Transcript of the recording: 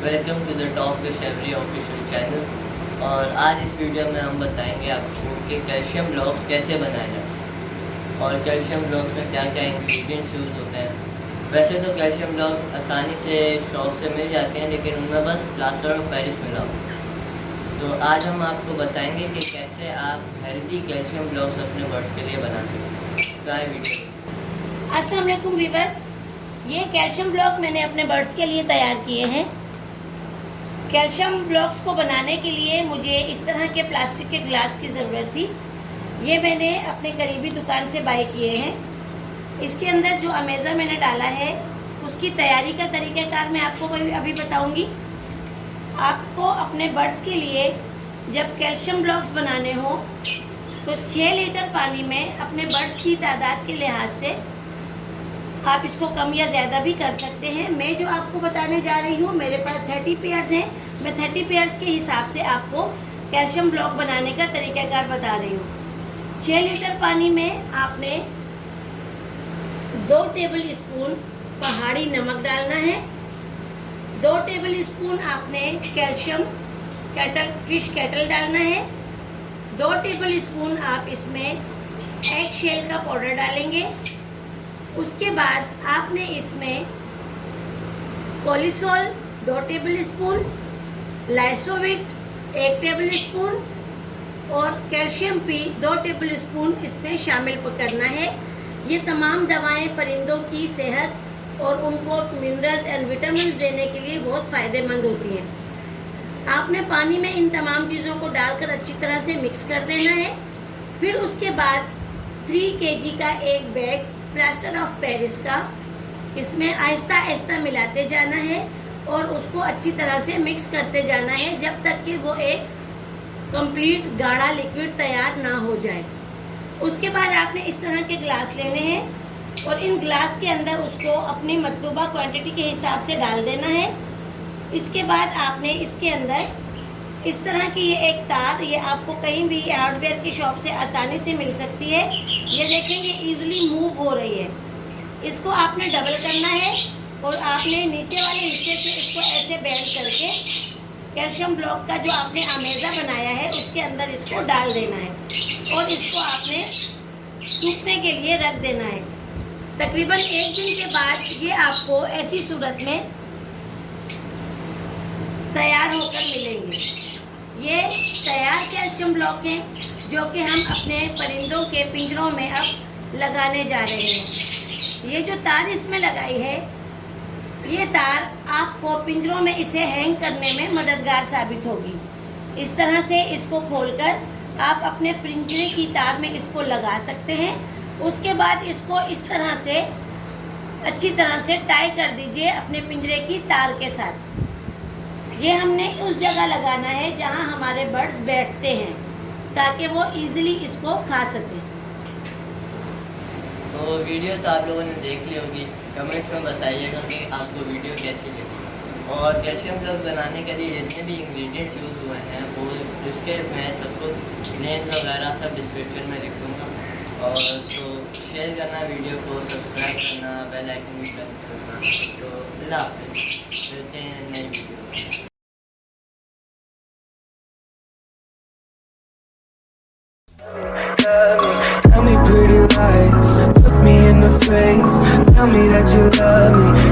Welcome to the top with every official channel. और आज इस वीडियो में हम बताएंगे आपको कि कैल्शियम ब्लॉक्स कैसे बनाए जाए और कैल्शियम ब्लॉक्स में क्या क्या इंग्रेडिएंट्स यूज़ होते हैं। वैसे तो कैल्शियम ब्लॉक्स आसानी से शॉप से मिल जाते हैं, लेकिन उनमें बस प्लास्टर ऑफ पेरिस मिला होता है। तो आज हम आपको बताएंगे कि कैसे आप हेल्दी कैल्शियम ब्लॉक्स अपने बर्ड्स के लिए बना सकते हैं। तो वीडियो। अस्सलाम वालेकुम व्यूअर्स, ये कैल्शियम ब्लॉक मैंने अपने बर्ड्स के लिए तैयार किए हैं। कैल्शियम ब्लॉक्स को बनाने के लिए मुझे इस तरह के प्लास्टिक के ग्लास की ज़रूरत थी। ये मैंने अपने करीबी दुकान से बाय किए हैं। इसके अंदर जो अमेज़ा मैंने डाला है उसकी तैयारी का तरीक़ाकार मैं आपको अभी बताऊंगी। आपको अपने बर्ड्स के लिए जब कैल्शियम ब्लॉक्स बनाने हो तो 6 लीटर पानी में अपने बर्ड्स की तादाद के लिहाज से आप इसको कम या ज़्यादा भी कर सकते हैं। मैं जो आपको बताने जा रही हूँ, मेरे पास 30 पेयर्स हैं। मैं 30 पेयर्स के हिसाब से आपको कैल्शियम ब्लॉक बनाने का तरीक़ाकार बता रही हूँ। 6 लीटर पानी में आपने 2 टेबल स्पून पहाड़ी नमक डालना है। 2 टेबल स्पून आपने कैल्शियम फिश कैटल डालना है। 2 टेबल स्पून आप इसमें एग शेल का पाउडर डालेंगे। उसके बाद आपने इसमें कोलिसॉल 2 टेबल स्पून, लाइसोविट 1 टेबल स्पून और कैल्शियम पी 2 टेबल स्पून इसमें शामिल करना है। ये तमाम दवाएं परिंदों की सेहत और उनको मिनरल्स एंड विटामिन देने के लिए बहुत फ़ायदेमंद होती हैं। आपने पानी में इन तमाम चीज़ों को डालकर अच्छी तरह से मिक्स कर देना है। फिर उसके बाद 3 kg का एक बैग प्लास्टर ऑफ पेरिस का इसमें आहिस्ता आहिस्ता मिलाते जाना है और उसको अच्छी तरह से मिक्स करते जाना है जब तक कि वो एक कंप्लीट गाढ़ा लिक्विड तैयार ना हो जाए। उसके बाद आपने इस तरह के ग्लास लेने हैं और इन ग्लास के अंदर उसको अपनी मतलूबा क्वांटिटी के हिसाब से डाल देना है। इसके बाद आपने इसके अंदर इस तरह की ये एक तार, ये आपको कहीं भी हार्डवेयर की शॉप से आसानी से मिल सकती है। ये देखें, ये ईजिली मूव हो रही है। इसको आपने डबल करना है और आपने नीचे वाले हिस्से से इसको ऐसे बेंड करके कैल्शियम ब्लॉक का जो आपने अमेज़ा बनाया है उसके अंदर इसको डाल देना है और इसको आपने सूखने के लिए रख देना है। तकरीबन 1 दिन के बाद ये आपको ऐसी सूरत में तैयार होकर मिलेंगे। ये तैयार कैल्शियम ब्लॉक हैं जो कि हम अपने परिंदों के पिंजरों में अब लगाने जा रहे हैं। ये जो तार इसमें लगाई है, ये तार आपको पिंजरों में इसे हैंग करने में मददगार साबित होगी। इस तरह से इसको खोलकर आप अपने पिंजरे की तार में इसको लगा सकते हैं। उसके बाद इसको इस तरह से अच्छी तरह से टाई कर दीजिए अपने पिंजरे की तार के साथ। ये हमने उस जगह लगाना है जहां हमारे बर्ड्स बैठते हैं ताकि वो इजीली इसको खा सकें। तो वीडियो तो आप लोगों ने देख ली होगी। कमेंट्स में बताइएगा कि आपको वीडियो कैसी लगी। और कैल्शियम ब्लॉक्स बनाने के लिए जितने भी इंग्रेडिएंट्स यूज़ हुए हैं वो उसके मैं सबको नेम्स वगैरह सब डिस्क्रिप्शन में लिख दूँगा। और तो शेयर करना, वीडियो को सब्सक्राइब करना, बेल आइकन भी प्रेस करना। तो अल्लाह हाफ़िज़, मिलते हैं नई video. Tell me pretty lies, look me in the face, tell me that you love me.